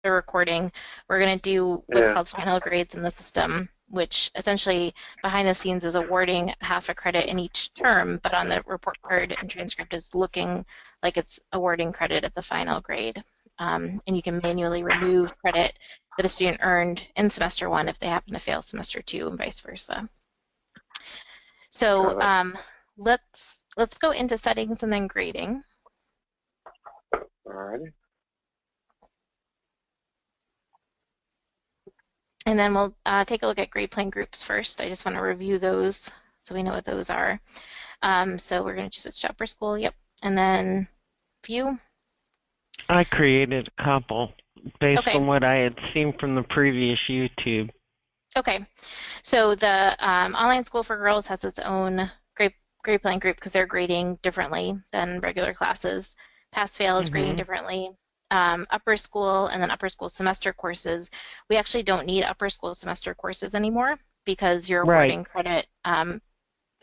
the recording, we're going to do what's Yeah. called final grades in the system, which essentially behind the scenes is awarding half a credit in each term, but on the report card and transcript is looking like it's awarding credit at the final grade. And you can manually remove credit that a student earned in semester one if they happen to fail semester two and vice versa. So Got it. let's go into settings and then grading. Alrighty. And then we'll take a look at grade plan groups first. I just want to review those so we know what those are. So we're going to switch to upper school, yep. And then view. I created a couple based Okay, on what I had seen from the previous YouTube. okay. So the online school for girls has its own grade plan group because they're grading differently than regular classes. Pass fail is grading Hmm. differently. Upper school and then upper school semester courses. We actually don't need upper school semester courses anymore because you're Right, awarding credit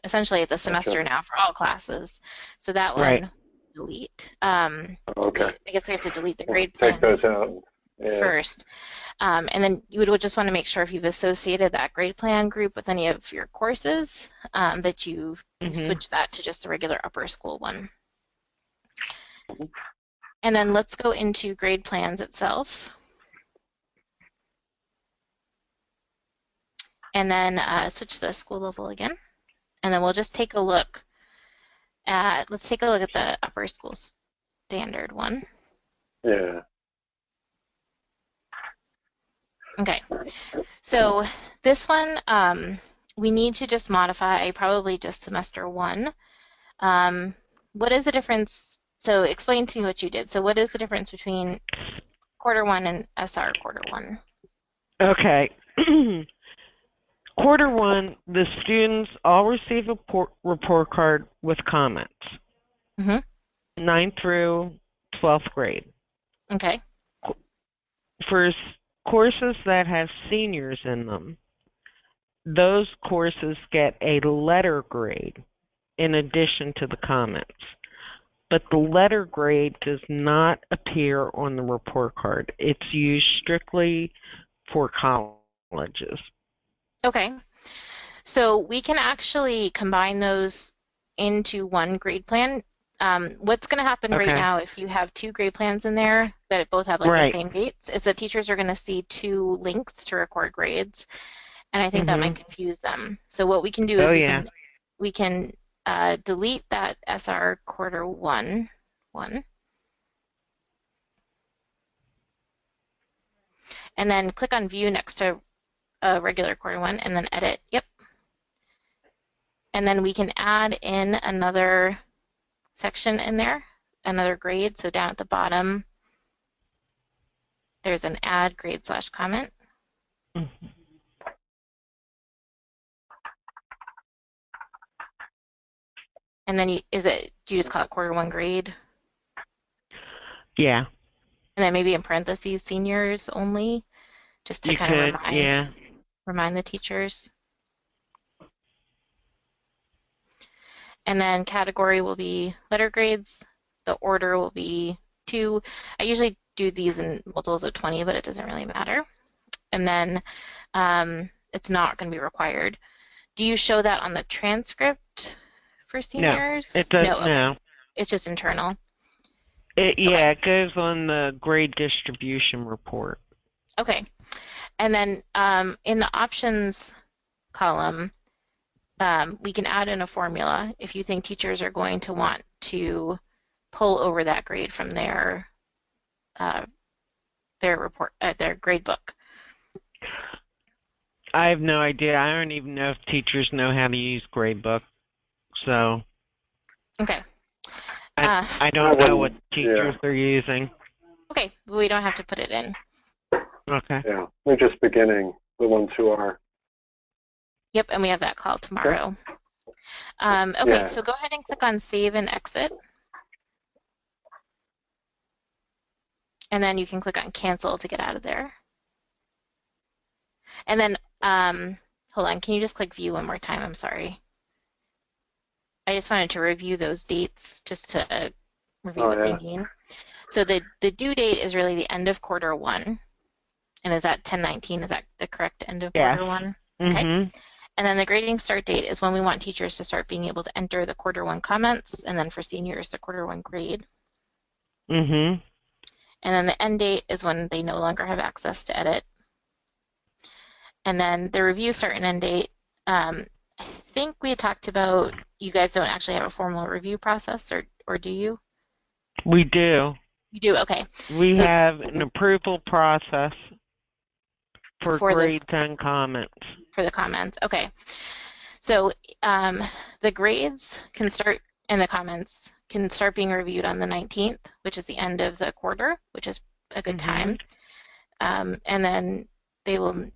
essentially at the Gotcha. semester now for all classes. So that right. one delete. Okay. I guess we have to delete the We'll grade take those plans out. Yeah. first. And then you would just want to make sure if you've associated that grade plan group with any of your courses that you Hmm. switch that to just the regular upper school one. And then let's go into grade plans itself. And then switch to the school level again. And then we'll just take a look let's take a look at the upper school standard one. Yeah. Okay, so this one we need to just modify probably just semester one. What is the difference? So explain to me what you did. So what is the difference between quarter one and SR quarter one? Okay. Quarter one, the students all receive a report card with comments, Mm-hmm. 9th through 12th grade. Okay. For courses that have seniors in them, those courses get a letter grade in addition to the comments. But the letter grade does not appear on the report card. It's used strictly for colleges. Okay. So we can actually combine those into one grade plan. What's going to happen right Okay. now if you have two grade plans in there that both have like the Right. same dates is that teachers are going to see two links to record grades, and I think that might Mhm. confuse them. So what we can do Oh is yeah. we can delete that SR quarter one, and then click on view next to a regular quarter one, and then edit. Yep. And then we can add in another section in there, another grade. So down at the bottom, there's an add grade slash comment. Mhm. And then do you just call it quarter one grade? Yeah. And then maybe in parentheses, seniors only, just to You kind of could. Yeah. remind the teachers. And then category will be letter grades. The order will be two. I usually do these in multiples of 20, but it doesn't really matter. And then it's not going to be required. Do you show that on the transcript for No. It seniors? does. No, okay. No. It's just internal. Okay, Yeah. It goes on the grade distribution report. okay. And then in the options column, we can add in a formula if you think teachers are going to want to pull over that grade from uh, their report, their grade book. I have no idea. I don't even know if teachers know how to use gradebook. So Okay. I Uh, I I don't know what wouldn't. Yeah. teachers are using. okay, we don't have to put it in. Okay. Yeah. We're just beginning the ones who are. Yep, and we have that call Okay. tomorrow. Okay, Yeah. so go ahead and click on Save and Exit, and then you can click on Cancel to get out of there. And then, hold on, can you just click View one more time? I'm sorry. I just wanted to review those dates just to review Oh what they yeah. mean. So the due date is really the end of quarter one. And is that 10/19? Is that the correct end of Yes. quarter one? Okay. Mhm. And then the grading start date is when we want teachers to start being able to enter the quarter one comments, and then for seniors, the quarter one grade. Mhm. And then the end date is when they no longer have access to edit. And then the review start and end date, I think we had talked about you guys don't actually have a formal review process, or do you? We do. You do, okay. We So have an approval process for for the grades and comments. for the comments, okay. So the grades can start and the comments can start being reviewed on the 19th, which is the end of the quarter, which is a good Mhm. time. And then they will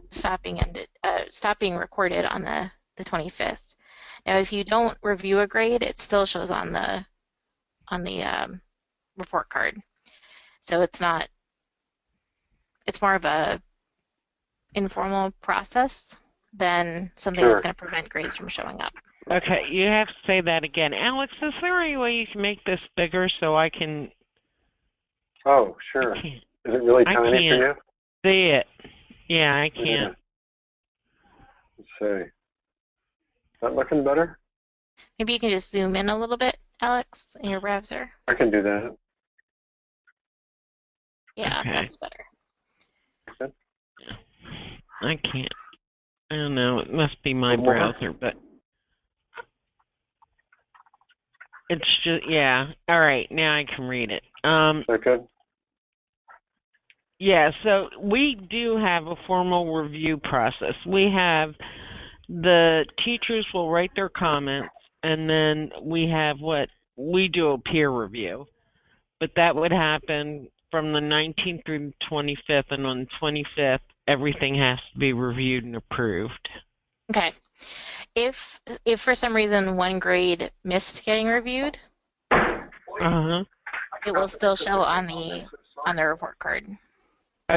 stop being recorded on the 25th. Now, if you don't review a grade, it still shows on the report card. So it's more of a informal process than something that's Sure. going to prevent grades from showing up. Okay, you have to say that again. Alex, is there any way you can make this bigger so I can Oh, I sure. can't Is it really I tiny for can't you? see it. Yeah, I Yeah. can't. Let's see. That looking better? Maybe you can just zoom in a little bit, Alex, in your browser. I can do that. Yeah, Okay. that's better. Okay. I can't. I don't know. It must be my One more. browser, but it's just yeah. All right, now I can read it. Is that good? Yeah, so we do have a formal review process. We have the teachers will write their comments, and then we have what we do a peer review. But that would happen from the 19th through the 25th, and on the 25th, everything has to be reviewed and approved. Okay. If for some reason one grade missed getting reviewed, Uh-huh. it will still show on the report card.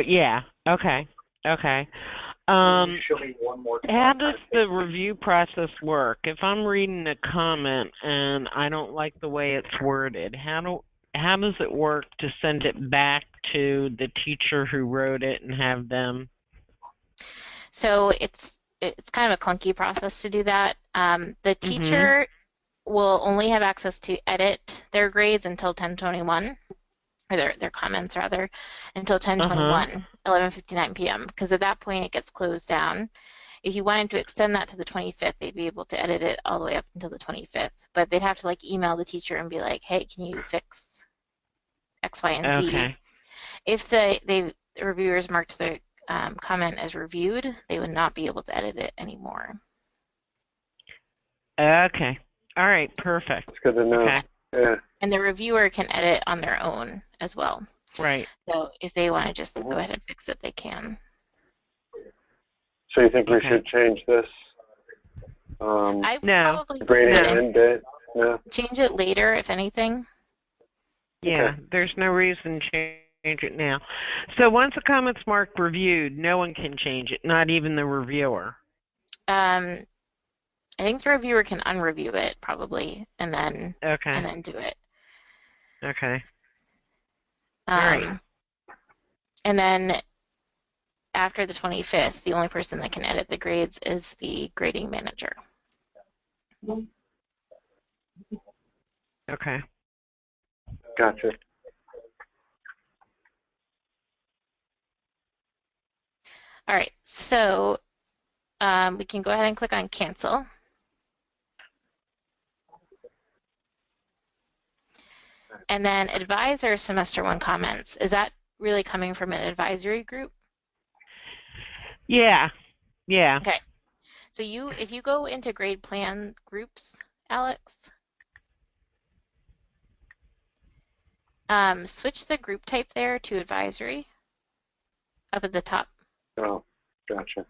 Yeah. Okay. Okay. How does the review process work? If I'm reading a comment and I don't like the way it's worded, how does it work to send it back to the teacher who wrote it and have them? So it's kind of a clunky process to do that. The Mhm. teacher will only have access to edit their grades until 10/21, or their comments rather, until Uh-huh. 10/21, 11:59 p.m. Because at that point it gets closed down. If you wanted to extend that to the 25th, they'd be able to edit it all the way up until the 25th. But they'd have to like email the teacher and be like, "Hey, can you fix X, Y, and Z?" Okay. If the reviewers marked the comment as reviewed, they would not be able to edit it anymore. Okay. All right, perfect. It's good to know. Okay. Yeah. And the reviewer can edit on their own as well. Right. So if they want to just go Mhm. ahead and fix it, they can. So you think we Okay. should change this? I would No. probably Grading No. end date? No? change it later, if anything. Yeah, Okay. there's no reason to change it now. So once a comment's marked reviewed, no one can change it, not even the reviewer. I think the reviewer can unreview it probably, and Okay. then do it. Okay. All right. And then after the 25th, the only person that can edit the grades is the grading manager. Okay. Gotcha. All right, so we can go ahead and click on cancel. And then advisor semester one comments. Is that really coming from an advisory group? Yeah. Yeah. Okay. So if you go into grade plan groups, Alex, switch the group type there to advisory up at the top. Oh, gotcha.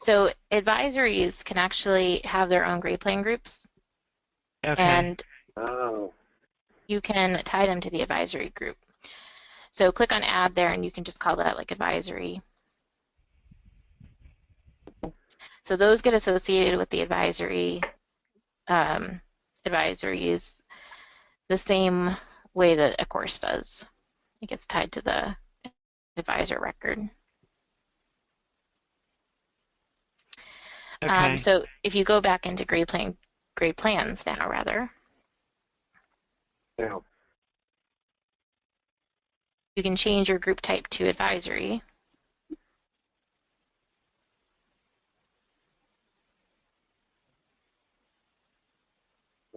So advisories can actually have their own grade plan groups, Okay. and Oh, you can tie them to the advisory group. So click on add there, and you can just call that like advisory. So those get associated with the advisories the same way that a course does. It gets tied to the advisor record. Okay. So if you go back into grade plans now, rather, Yeah. you can change your group type to advisory.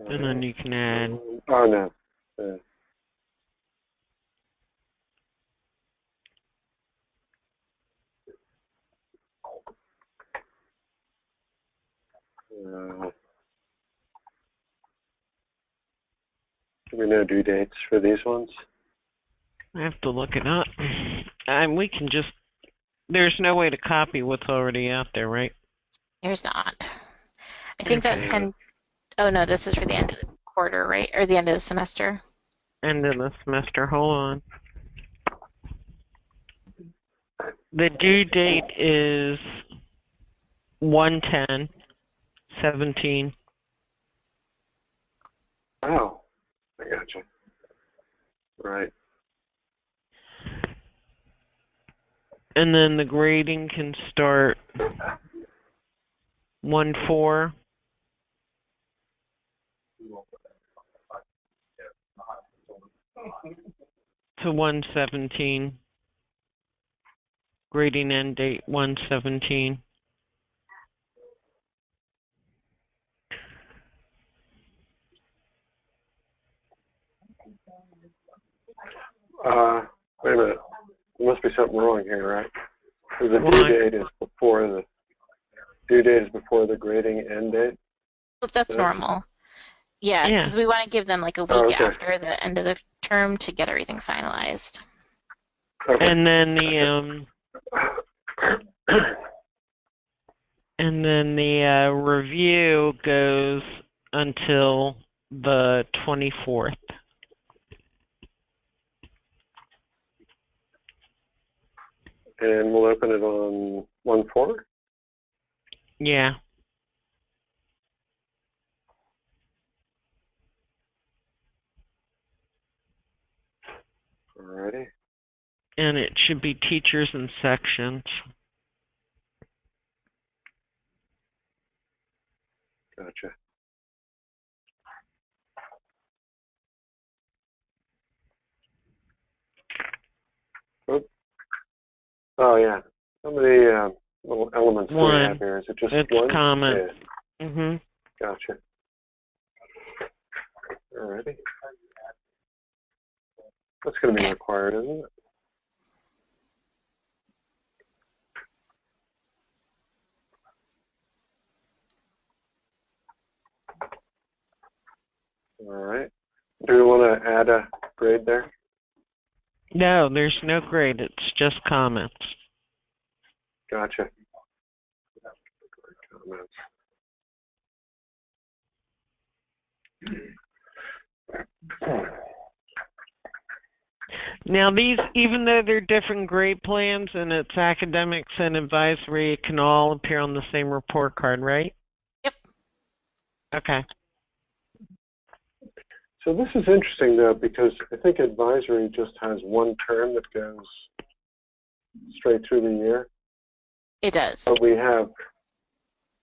And then you can add. Oh, no. Uh, do we know due dates for these ones? I have to look it up. And we can just. There's no way to copy what's already out there, right? There's not. I think that's Okay. 10. Oh no, this is for the end of the quarter, right? Or the end of the semester. End of the semester. Hold on. The due date is 1/10/17. Oh, I gotcha. Right. And then the grading can start 1/4 to 1/17. Grading end date 1/17. Wait a minute. There must be something wrong here, right? So the Why? due date is before the grading end date? But that's normal. Yeah, Yeah. because we want to give them like a Oh, week okay. after the end of the term to get everything finalized. Okay. And then the review goes until the 24th. And we'll open it on 1/4? Yeah. Alrighty. And it should be teachers and sections. Gotcha. Oh, yeah. How many little elements do we have here? Is it just It's one? comments. Yeah. Mhm. Gotcha. Alrighty. That's going to be Okay. required, isn't it? All right. Do we want to add a grade there? No, there's no grade. It's just comments. Gotcha. Comments. Now these, even though they're different grade plans and it's academics and advisory, it can all appear on the same report card, right? Yep. Okay. So this is interesting, though, because I think advisory just has one term that goes straight through the year. It does. But we have,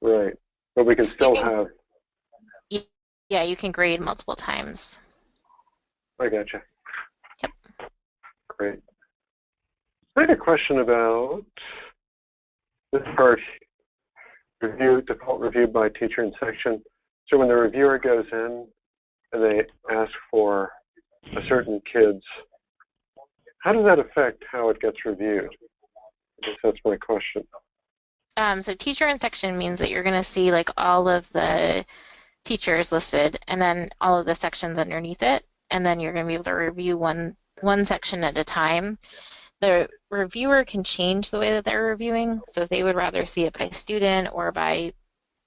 right, but we can still have, Yeah, you can grade multiple times. I gotcha. Yep. Great. I had a question about this part, default review by teacher and section. So when the reviewer goes in and they ask for a certain kids, how does that affect how it gets reviewed? I guess that's my question. So teacher in section means that you're going to see like all of the teachers listed and then all of the sections underneath it, and then you're going to be able to review one section at a time. The reviewer can change the way that they're reviewing, so if they would rather see it by student or by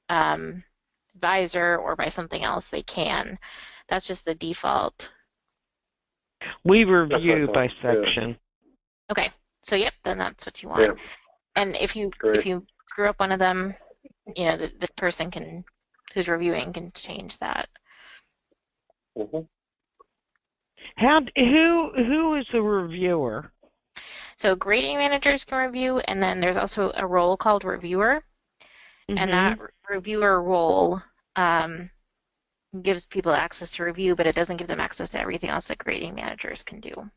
advisor or by something else, they can. That's just the default. We review by section. Yeah. Okay, so yep, then that's what you want. Yeah. And if you screw up one of them, you know, the person who's reviewing can change that. Mm-hmm. Who is a reviewer? So grading managers can review, and then there's also a role called reviewer, and that Mhm. reviewer role um, gives people access to review, but it doesn't give them access to everything else that grading managers can do.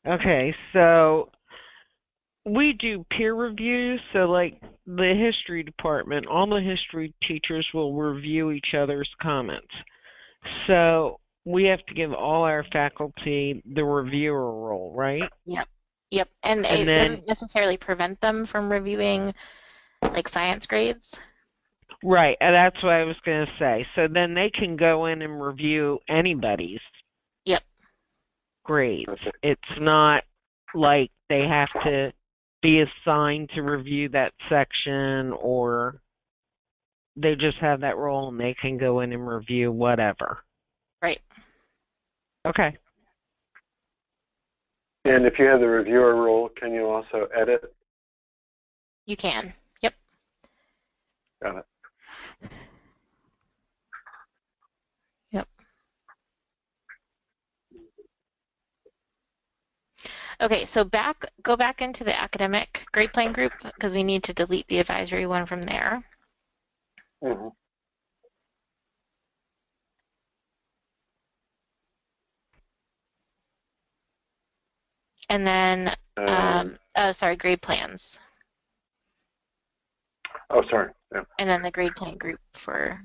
Okay, so we do peer reviews, so like the history department, all the history teachers will review each other's comments. So we have to give all our faculty the reviewer role, right? Yep. Yep. And And it then, doesn't necessarily prevent them from reviewing like science grades. right, and that's what I was going to say. So then they can go in and review anybody's Yep. grades. Okay. It's not like they have to be assigned to review that section, or they just have that role and they can go in and review whatever. Right. Okay. And if you have the reviewer role, can you also edit? You can. Yep. Got it. Yep. Okay, so go back into the academic grade plan group because we need to delete the advisory one from there. Mm-hmm. And then, oh, sorry, grade plans. Oh, sorry. Yeah. And then the grade plan group for,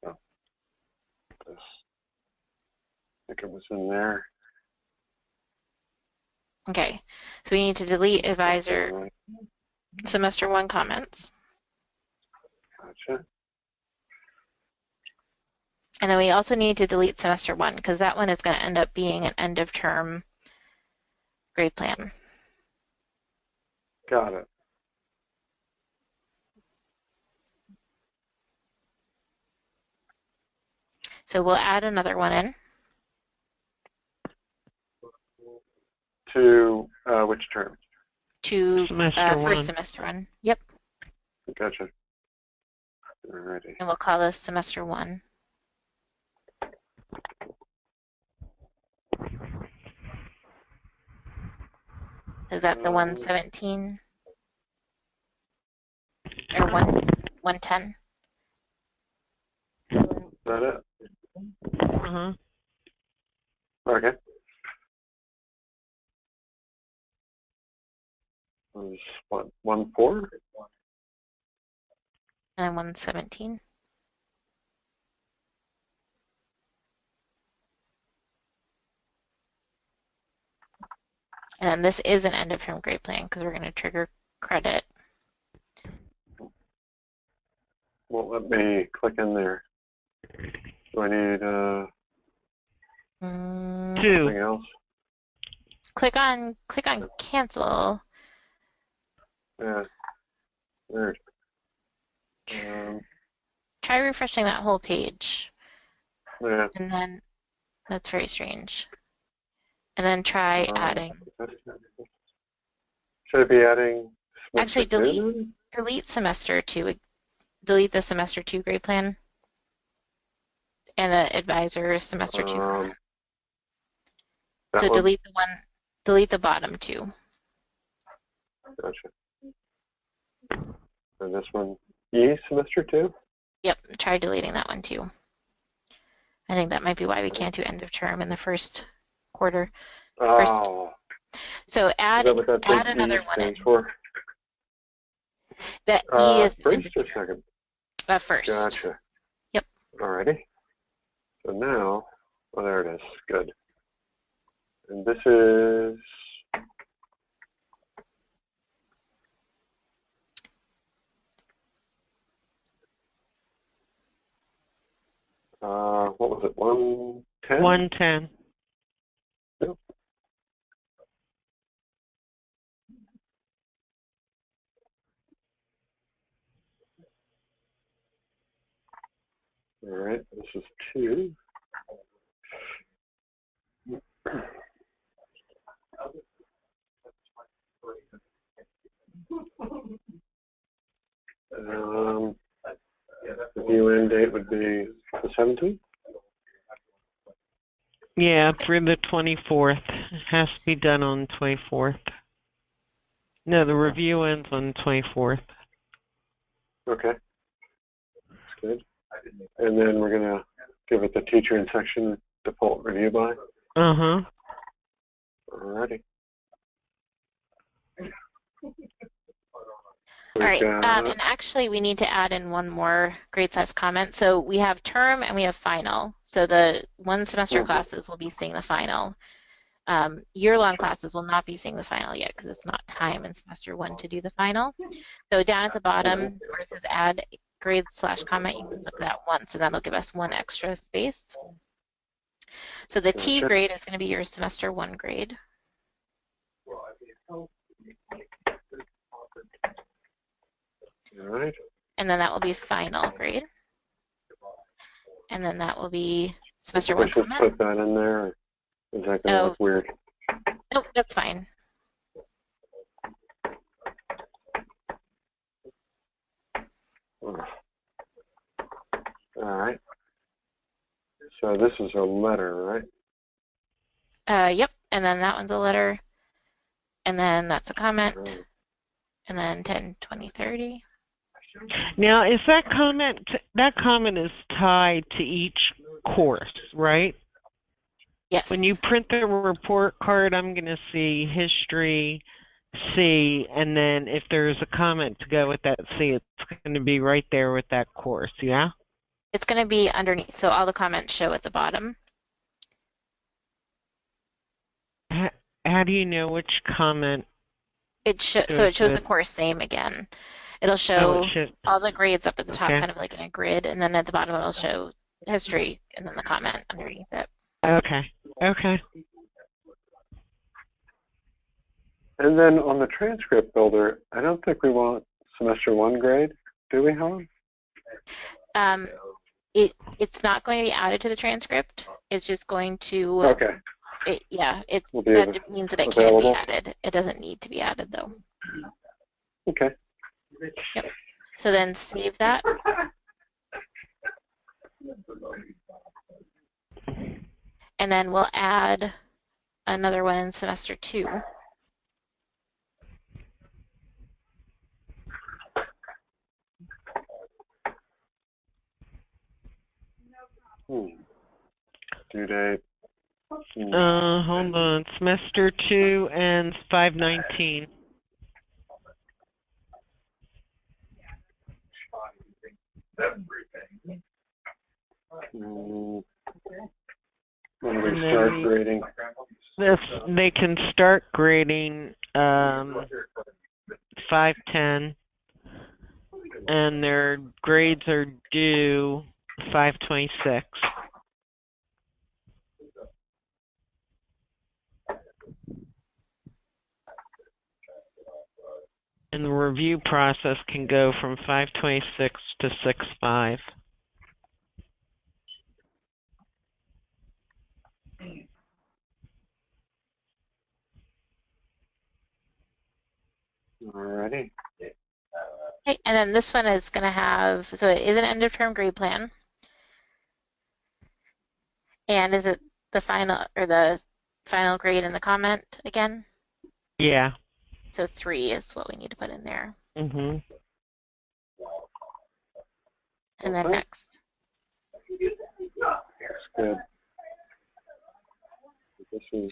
Oh, this. I think it was in there. okay. So we need to delete advisor Right. semester one comments. Gotcha. And then we also need to delete semester one because that one is going to end up being an end of term grade plan. Got it. So we'll add another one in To which term? to Semester first one. semester one. Yep. Gotcha. Alrighty. And we'll call this semester one. Is that the Is 117 or 110? that it? Uh-huh. Okay. Was what, 1-4? And then 117. And then this is an end of term grade plan because we're going to trigger credit. Won't let me click in there. Do I need something Two. else? Click on cancel. Yeah. Weird. Try refreshing that whole page. Yeah. And then that's very strange. And then try adding. Should I be adding semester Actually, two? delete semester two. Delete the semester two grade plan and the advisor's semester two. That So one? delete the bottom two. Gotcha. And this one, E semester two? Yep, try deleting that one too. I think that might be why we can't do end of term in the first quarter. Oh. So Is that what that big add another E one in. stands for? That E is First or second? first. Gotcha. Yep. Alrighty. So now, oh, there it is. Good. And this is what was it? 110? 110. Yep. All right. This is 2. The due end date would be the 17th. Yeah, through the 24th. It has to be done on the 24th. No, the review ends on the 24th. Okay, that's good. And then we're going to give it the teacher in section default review by. Uh-huh. Alrighty. All right, and actually we need to add in one more grade size comment. So we have term and we have final. So the one semester classes will be seeing the final. Year-long classes will not be seeing the final yet because it's not time in semester 1 to do the final. So down at the bottom where it says add grade/comment, you can click that once and that'll give us one extra space. So the T grade is going to be your semester 1 grade. All right. And then that will be final grade. And then that will be semester 1 comment. Put that in there. Is that going to look weird? Nope, that's fine. All right. So this is a letter, right? Yep, and then that one's a letter. And then that's a comment. And then 10, 20, 30. Now, is that comment is tied to each course, right? Yes. When you print the report card, I'm going to see history, C, and then if there's a comment to go with that C, it's going to be right there with that course, yeah? It's going to be underneath, so all the comments show at the bottom. How do you know which comment? So it shows the course name again. It'll show all the grades up at the top, kind of like in a grid, and then at the bottom it'll show history, and then the comment underneath it. Okay. Okay. And then on the transcript builder, I don't think we want semester 1 grade, do we, Helen? It's not going to be added to the transcript. It's just going to. Okay. That means that it can be added. It doesn't need to be added though. Okay. Yep. So then save that. And then we'll add another one in semester 2. Due date. Hold on. Semester 2 ends 5/19. When do we start grading? They can start grading 5/10, and their grades are due 5/26. And the review process can go from 5/26 to 6/5. Alrighty. Okay, and then this one is going to have, so it is an end of term grade plan. And is it the final grade in the comment again? Yeah. So 3 is what we need to put in there. Mhm. And then next. That's good. This is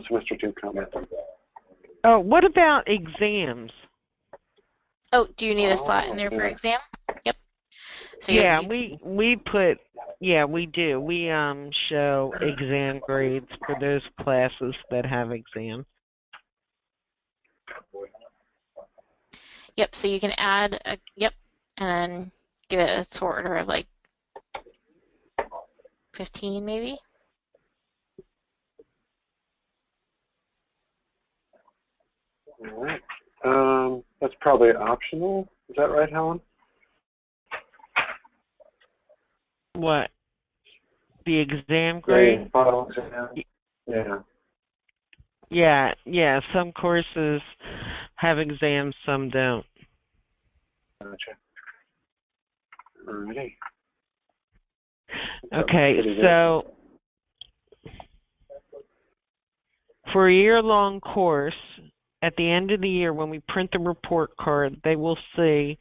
semester 2 comment. Oh, what about exams? Oh, do you need a slot in there for exam? Yep. So yeah, we put, yeah, we do. We show exam grades for those classes that have exams. Yep, so you can add and then give it a sort order of like 15 maybe. All right. That's probably optional. Is that right, Helen? What? The exam grade? Yeah, final exam. Yeah. Yeah. Some courses have exams, some don't. Gotcha. Alrighty. Okay, so for a year-long course, at the end of the year when we print the report card, they will see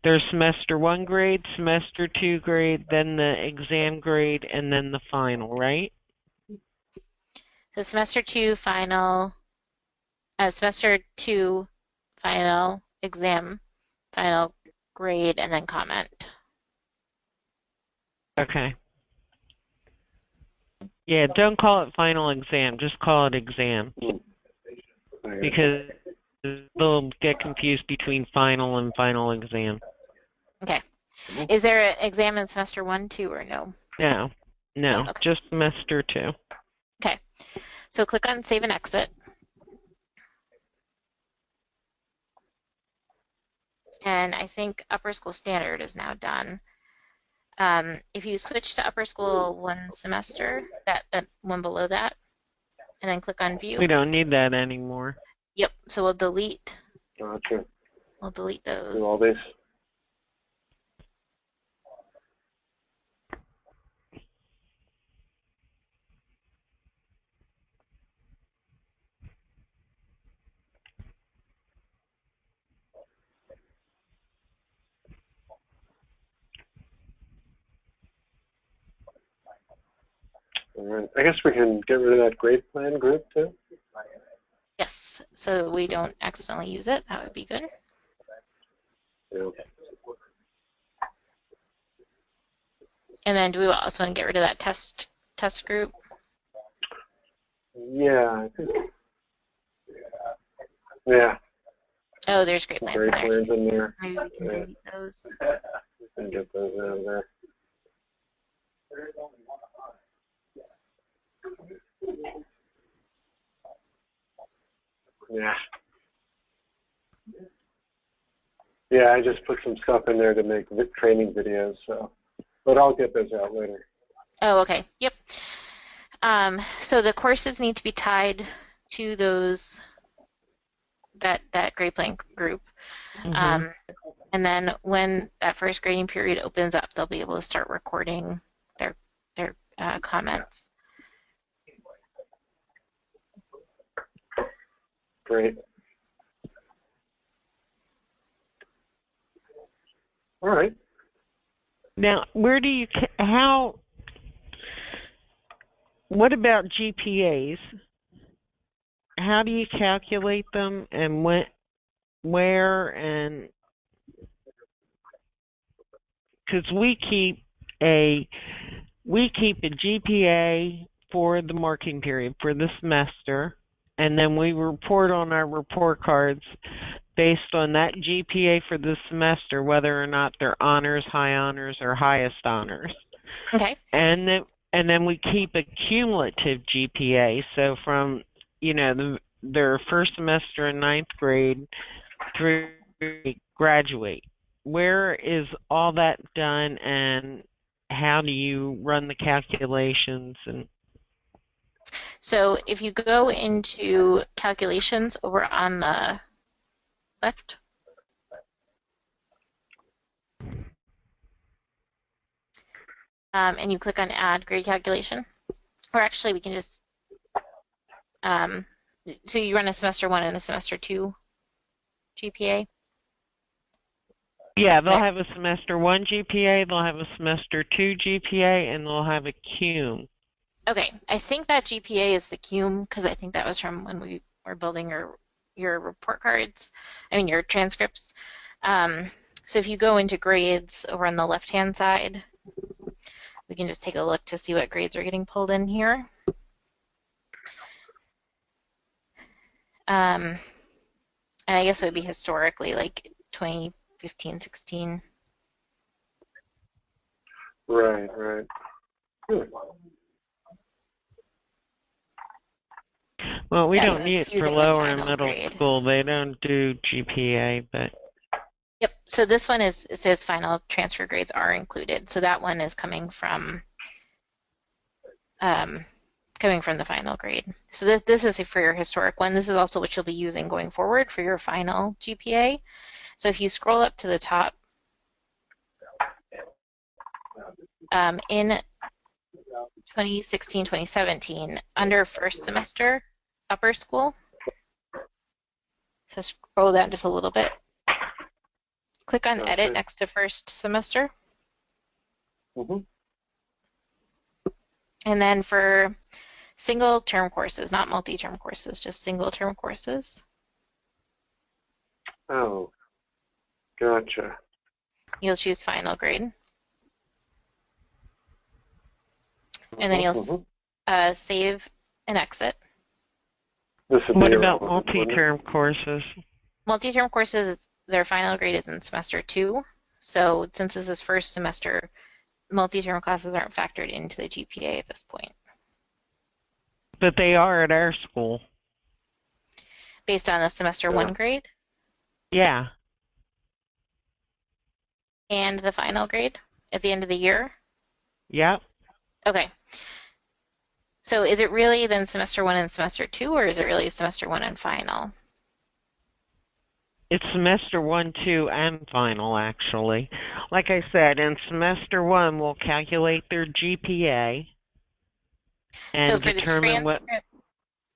their semester 1 grade, semester 2 grade, then the exam grade, and then the final, right? So semester 2 final, semester 2 final, exam, final grade, and then comment. Okay. Yeah, don't call it final exam, just call it exam. Because they'll get confused between final and final exam. Okay. Is there an exam in semester 1, 2, or no? No, Okay. just semester 2. Okay. So click on Save and Exit. And I think Upper School Standard is now done. If you switch to Upper School 1 semester, that one below that, and then click on View. We don't need that anymore. Yep. So we'll delete. Gotcha. We'll delete those. Do all these. All right. I guess we can get rid of that grade plan group too. Yes. So we don't accidentally use it. That would be good. Yeah. And then do we also want to get rid of that test group? Yeah, I think. Yeah. Oh, there's grade plans in Grade there. plans in there. Maybe we can delete those. We can get those out of there. Yeah. Yeah, I just put some stuff in there to make training videos, so, but I'll get those out later. Oh, okay. Yep. So the courses need to be tied to those that grade plan group. Mhm. And then when that first grading period opens up, they'll be able to start recording their comments. Great. All right. Now, what about GPAs? How do you calculate them and where, and because we keep a GPA for the marking period for the semester, and then we report on our report cards based on that GPA for the semester, whether or not they're honors, high honors, or highest honors. Okay. And then we keep a cumulative GPA, so from their first semester in 9th grade through graduate. Where is all that done, and how do you run the calculations? And So if you go into calculations over on the left, and you click on Add Grade Calculation, or actually we can just so you run a semester 1 and a semester 2 GPA. yeah, they'll have a semester 1 GPA, they'll have a semester 2 GPA, and they'll have a cum. Okay, I think that GPA is the cum because I think that was from when we were building your report cards. I mean your transcripts. So if you go into grades over on the left-hand side, we can just take a look to see what grades are getting pulled in here. And I guess it would be historically like 2015, 16. Right. Well, we Yeah, so don't need it's it for using the lower and final middle grade. school. They don't do GPA, but Yep. So this one is, it says final transfer grades are included. So that one is um, coming from the final grade. So this is for your historic one. This is also what you'll be using going forward for your final GPA. So if you scroll up to the top, in 2016, 2017, under first semester upper school, so scroll down just a little bit, click on edit Gotcha. next to first semester, Mm-hmm. and then for single term courses, not multi-term courses, just single term courses, Oh, gotcha. you'll choose final grade. And then Mm-hmm. you'll Mm-hmm. save and exit. This would be what about irrelevant, wouldn't it? multi-term courses? Multi-term courses, their final grade is in semester 2. So since this is first semester, multi-term classes aren't factored into the GPA at this point, But they are at our school. based on the semester Yeah. 1 grade Yeah. and the final grade at the end of the year. Yep. Okay. So is it really then semester 1 and semester 2, or is it really semester 1 and final? It's semester 1, 2, and final, actually. Like I said, in semester 1, we'll calculate their GPA So and for the determine what. transcript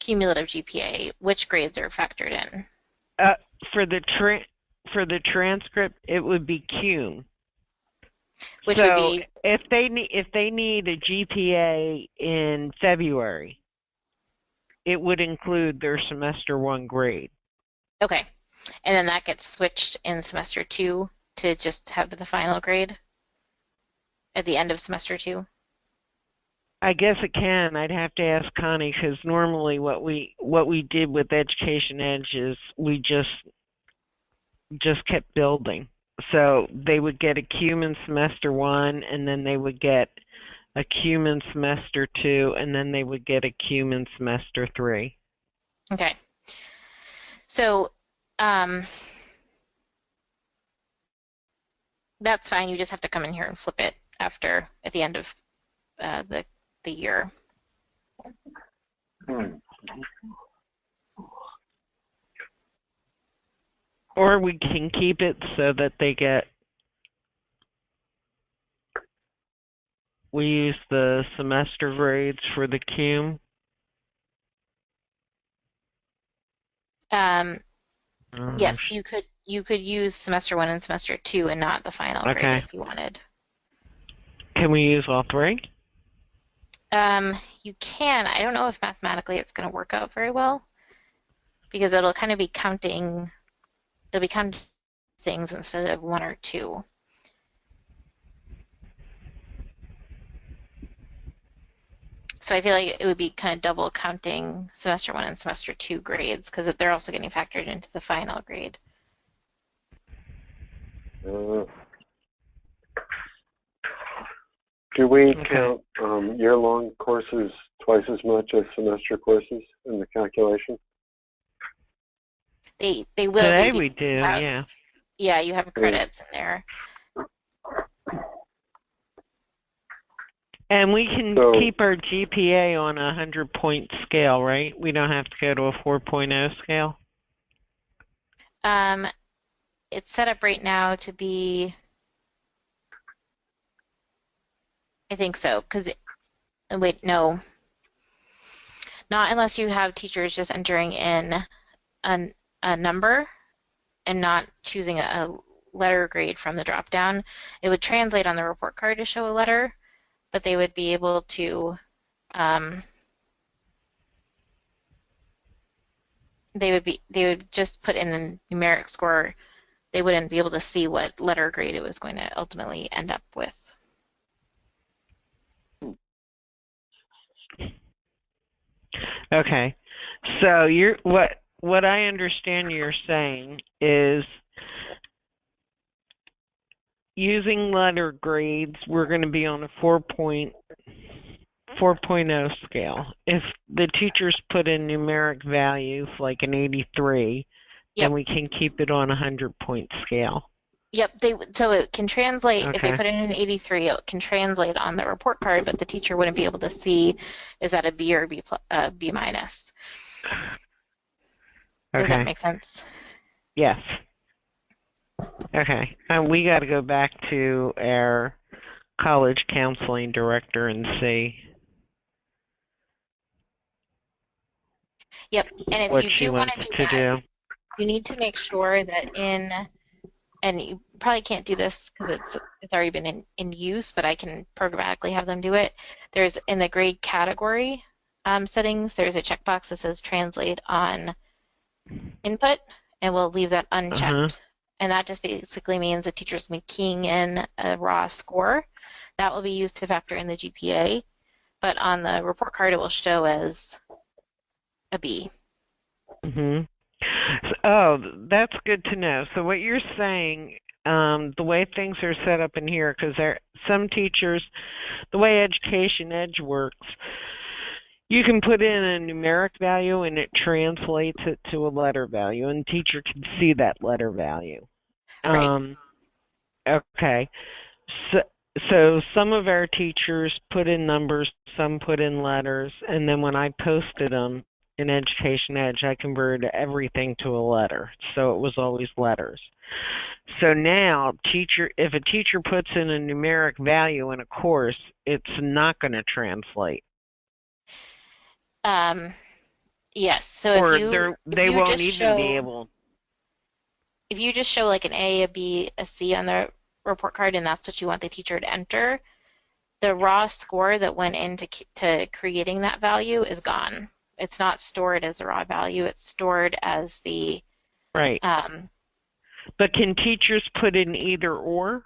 cumulative GPA, which grades are factored in? Uh, for the transcript, it would be cum. Which would So be, if they need a GPA in February, it would include their semester 1 grade. okay. And then that gets switched in semester 2 to just have the final grade at the end of semester 2. I guess it can. I'd have to ask Connie because normally what we did with Education Edge is we just kept building. So they would get a cum in semester 1, and then they would get a cum in semester 2, and then they would get a cum in semester 3. Okay. So um, that's fine. You just have to come in here and flip it at the end of the year. Hmm. Or we can keep it so that we use the semester grades for the cum. Yes, you could use semester 1 and semester 2 and not the final grade Okay. if you wanted. Can we use all 3? You can. I don't know if mathematically it's going to work out very well because it'll kind of be counting. It'll be counting things instead of 1 or 2. So I feel like it would be kind of double counting semester 1 and semester 2 grades because they're also getting factored into the final grade. Uh, do we Okay. count year-long courses twice as much as semester courses in the calculation? They will Today be we because do, yeah. you have Yeah. credits in there. And we can So- keep our GPA on a 100-point scale, right? We don't have to go to a 4.0 scale. It's set up right now to be, I think so, because wait, no, not unless you have teachers just entering in a number and not choosing a letter grade from the drop down. It would translate on the report card to show a letter, but they would be able to they would just put in the numeric score. They wouldn't be able to see what letter grade it was going to ultimately end up with. Okay. So what I understand you're saying is using letter grades, we're going to be on a 4.0 4.0 scale. If the teachers put in numeric values like an 83, then Yep. we can keep it on a 100-point scale. Yep, so it can translate if they Okay. put in an 83, it can translate on the report card, but the teacher wouldn't be able to see is that a B or B minus. Does that Okay. make sense? Yes. Okay. We got to go back to our college counseling director and see Yep. And if what you she do want wants to do to that, do. you need to make sure that and you probably can't do this because it's already been in use, but I can programmatically have them do it. There's in the grade category settings, there's a checkbox that says translate on input, and we'll leave that Uh-huh. unchecked. And that just basically means the teacher's keying in a raw score. That will be used to factor in the GPA, but on the report card it will show as a B. Mhm. Oh, that's good to know. So what you're saying, the way things are set up in here, because there some teachers, the way Education Edge works, you can put in a numeric value and it translates it to a letter value, and the teacher can see that letter value. Right. Um, okay. So, so some of our teachers put in numbers, some put in letters, and then when I posted them in Education Edge, I converted everything to a letter. So it was always letters. So now, if a teacher puts in a numeric value in a course, it's not going to translate, Um, yes. So or if they you won't just even be show able. if you just show like an A, a B, a C on the report card, and that's what you want the teacher to enter, the raw score that went into to creating that value is gone. It's not stored as the raw value. It's stored as the Right. um, But can teachers put in either or?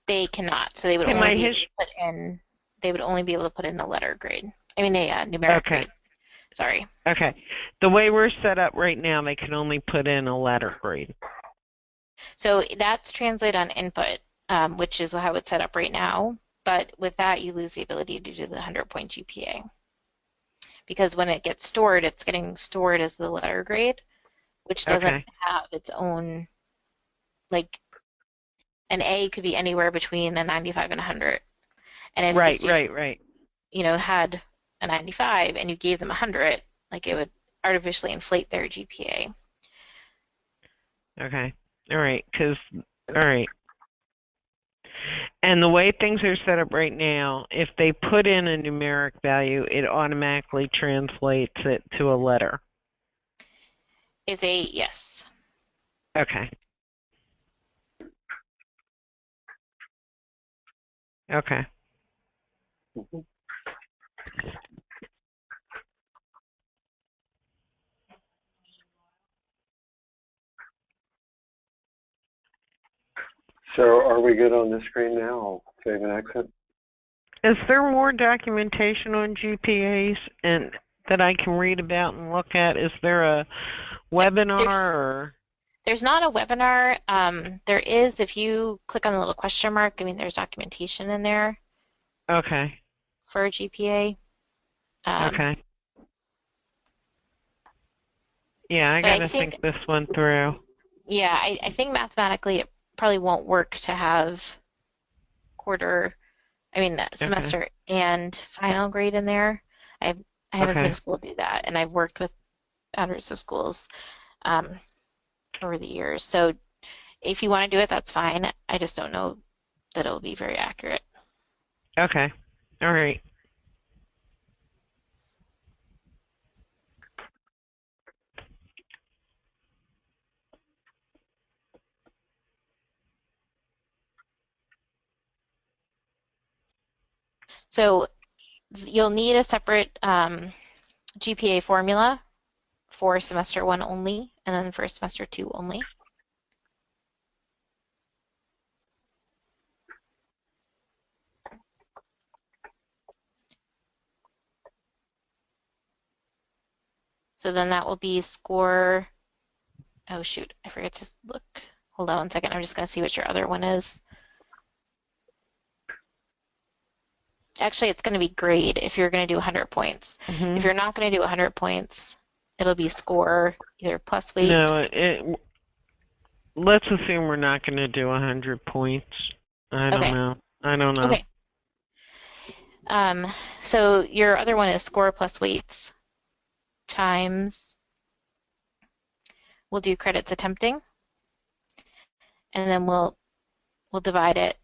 they cannot. So they would Can only my be able his to put in they would only be able to put in a letter grade. I mean a numeric Okay. grade. Sorry. Okay. The way we're set up right now, they can only put in a letter grade. So that's translate on input, which is how it's set up right now. But with that, you lose the ability to do the 100-point GPA because when it gets stored, it's getting stored as the letter grade, which doesn't Okay. have its own, like an A could be anywhere between a 95 and 100. And if the Right, student, right, right. had a 95 and you gave them 100, like it would artificially inflate their GPA. Okay. All right. All right. And the way things are set up right now, if they put in a numeric value, it automatically translates it to a letter. If they, yes. Okay. Okay. Mhm. So are we good on this screen now? I'll save and exit. Is there more documentation on GPAs and that I can read about and look at? Is there a Yep. webinar or? There's not a webinar. There is, if you click on the little question mark, I mean, there's documentation in there Okay. for GPA. Um, Okay. Yeah, I but I gotta think think, this one through. yeah, I think mathematically it probably won't work to have quarter, I mean, Okay. semester and final grade in there. I've, I haven't seen a Okay. school do that, and I've worked with hundreds of schools um, over the years. So if you want to do it, that's fine. I just don't know that it'll be very accurate. Okay. All right. So you'll need a separate GPA formula for semester one only, and then for semester two only. So then that will be score. Oh shoot, I forgot to look. Hold on one second. I'm just going to see what your other one is. Actually, it's going to be grade if you're going to do 100 points. If Hmm. you're not going to do 100 points, it'll be score either plus weight. No, let's assume we're not going to do 100 points. I don't Okay. know. I don't know. Okay. Um, so your other one is score plus weights times, we'll do credits attempting, and then we'll divide it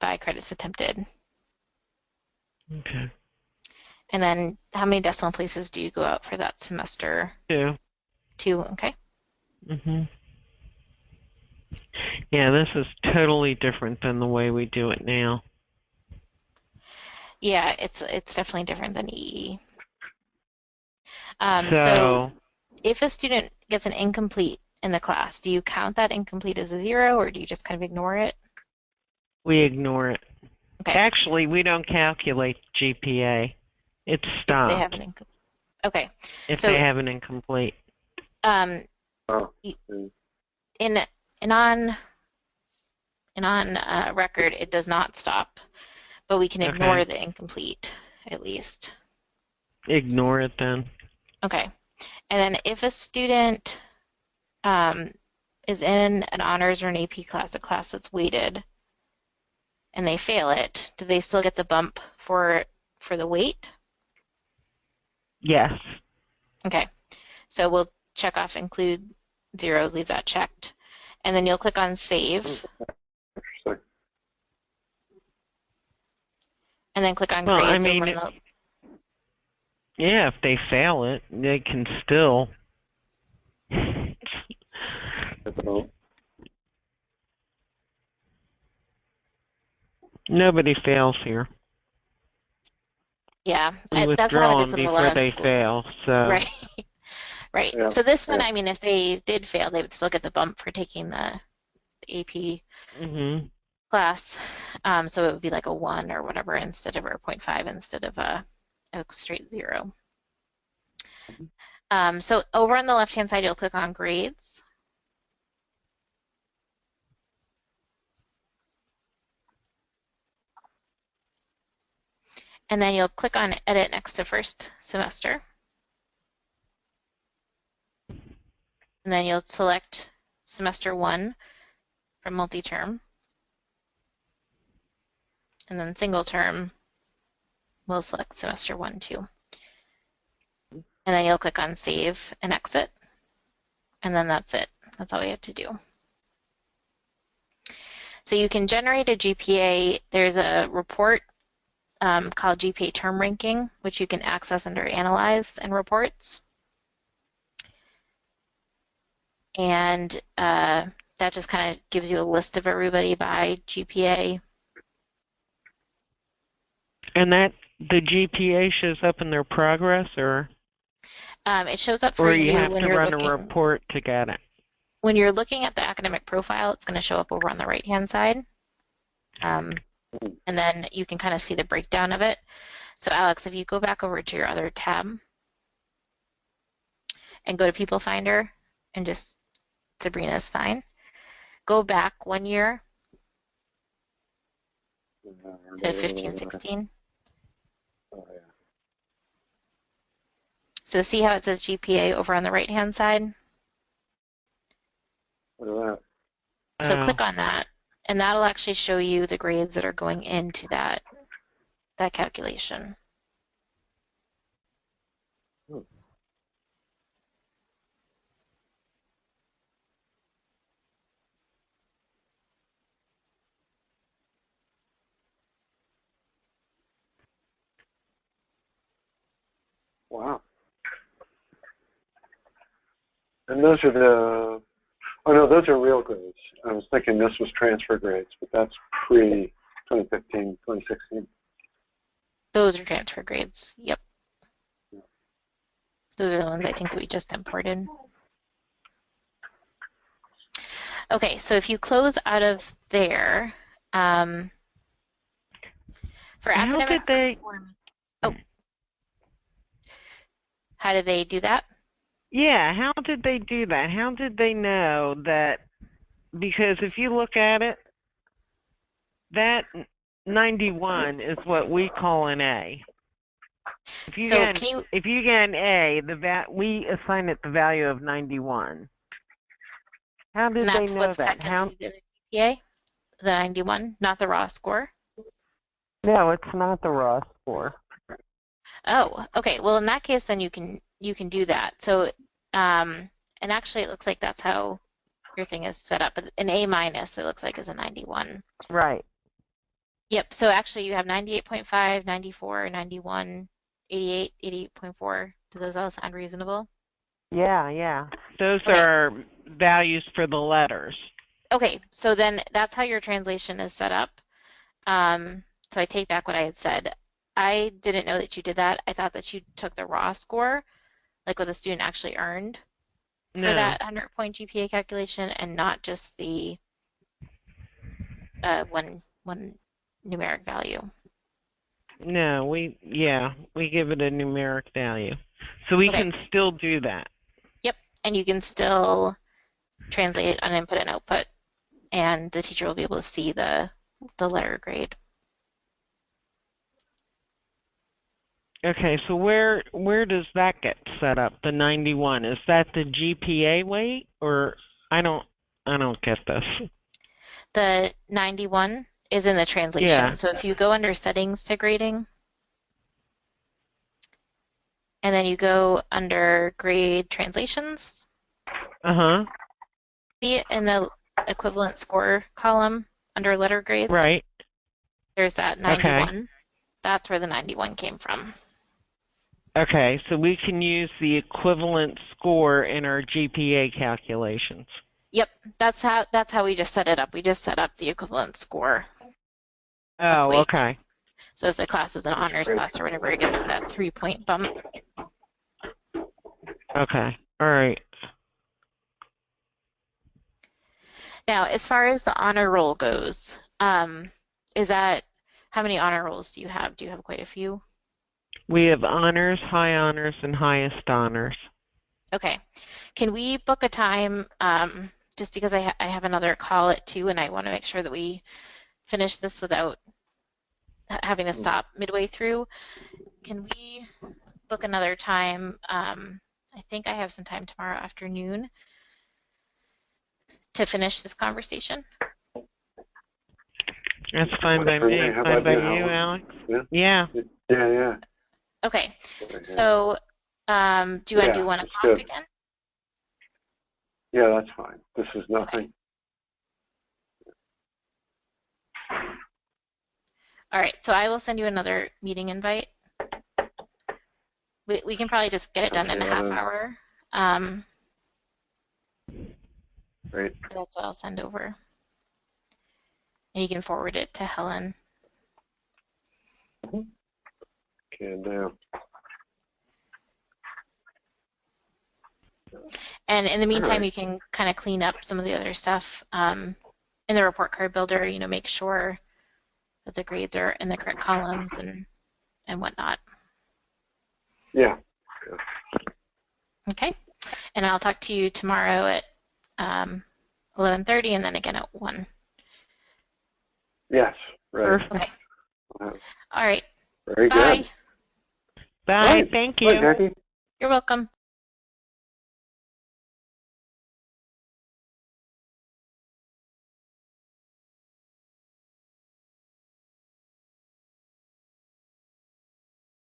by credits attempted. Okay. And then how many decimal places do you go out for that semester? Two. Two, okay. Hmm. Yeah, this is totally different than the way we do it now. Yeah, it's definitely different than EE. So So if a student gets an incomplete in the class, do you count that incomplete as a zero or do you just kind of ignore it? we ignore it. Okay, Actually, we don't calculate GPA. It if they have stops an incomplete. Okay, if they so have an incomplete. um, Oh, y- mm, in in on record, it does not stop, but we can Okay. ignore the incomplete at least. Ignore it then. Okay, and then if a student um, is in an honors or an AP class, a class that's weighted, and they fail it, do they still get the bump for the weight? Yes. Okay, so we'll check off include zeros, leave that checked, and then you'll click on oh, save, interesting. and then click on Well, I grades over on mean, the. yeah, if they fail it, they can still. So, Nobody fails here. Yeah, We that's how it withdraw is them with a lot before of they schools. fail. So, Right, right. yeah, So this one, yeah. I mean, if they did fail, they would still get the bump for taking the AP hmm class. So it would be like a one or whatever instead of or a 0.5 instead of a straight zero. So over on the left-hand side, you'll click on grades, and then you'll click on edit next to first semester, and then you'll select semester one from multi-term, and then single term, we'll select semester one, two. And then you'll click on save and exit, and then that's it. That's all we have to do. So you can generate a GPA. There's a report called GPA term ranking, which you can access under Analyze and Reports. And that just kind of gives you a list of everybody by GPA. and that the GPA shows up in their progress, It shows up for or you you have to run a report to get it. when you're looking at the academic profile. It's going to show up over on the right-hand side. Um, and then you can kind of see the breakdown of it. So Alex, if you go back over to your other tab and go to People Finder and just Sabrina's fine. Go back 1 year to 15, Oh, 16. yeah. So see how it says GPA over on the right-hand side? Look at that. So Oh. click on that, and that'll actually show you the grades that are going into that calculation. Hmm. Wow. And those are the, oh no, those are real grades. I was thinking this was transfer grades, but that's pre 2015, 2016. Those are transfer grades. Yep. Those are the ones I think that we just imported. Okay, so if you close out of there, um, for How did academic they? performance, oh, how did they do that? Yeah, how did they do that? How did they know that? Because if you look at it, that 91 is what we call an A. If you So get can you, if you get an A, we assign it the value of 91. How and did they that's know what's that? calculated in the GPA, the 91, not the raw score? No, it's not the raw score. Oh, okay. Well, in that case, then you can do that. So, and actually, it looks like that's how your thing is set up. But an A minus, it looks like, is a 91. Right. Yep. So actually, you have 98.5, 94, 91, 88, 88.4. Do those all sound reasonable? Yeah. Those Okay. are values for the letters. Okay. So then that's how your translation is set up. So I take back what I had said. I didn't know that you did that. I thought that you took the raw score, like what the student actually earned for No. that 100-point GPA calculation, and not just the one numeric value. No, we give it a numeric value. So we Okay. can still do that. Yep. And you can still translate an input and output, and the teacher will be able to see the letter grade. Okay, so where does that get set up? The 91, is that the GPA weight, or I don't get this. The 91 is in the translation. Yeah. So if you go under settings to grading, and then you go under grade translations, Uh-huh. see it in the equivalent score column under letter grades, Right. there's that Okay. 91. That's where the 91 came from. Okay, so we can use the equivalent score in our GPA calculations. Yep, that's how we just set it up. We just set up the equivalent score last Oh, week. okay. So if the class is an honors class or whatever, it gets that 3-point bump. Okay. All right. Now, as far as the honor roll goes, is that how many honor rolls do you have? Do you have quite a few? We have honors, high honors, and highest honors. Okay. Can we book a time? Just because I have another call at 2 and I want to make sure that we finish this without having to stop midway through. Can we book another time? I think I have some time tomorrow afternoon to finish this conversation. That's fine by For me, me. how Fine about by you, you, Helen? Alex? Yeah. Yeah. Yeah. Okay. Yeah. So, do you want to do Yeah, 1 it's o'clock good. again? Yeah, that's fine. This is Okay. nothing. All right. So I will send you another meeting invite. We can probably just get it done in a half hour. Great. That's what I'll send over. And you can forward it to Helen. Can do. And in the meantime, Right. you can kind of clean up some of the other stuff in the report card builder, make sure that the grades are in the correct columns and whatnot. Yeah. Okay. And I'll talk to you tomorrow at 11:30 and then again at 1. Yes. Right. Okay. All right. Very Bye. good. Bye. Right. Thank Bye, you. Jackie. You're welcome.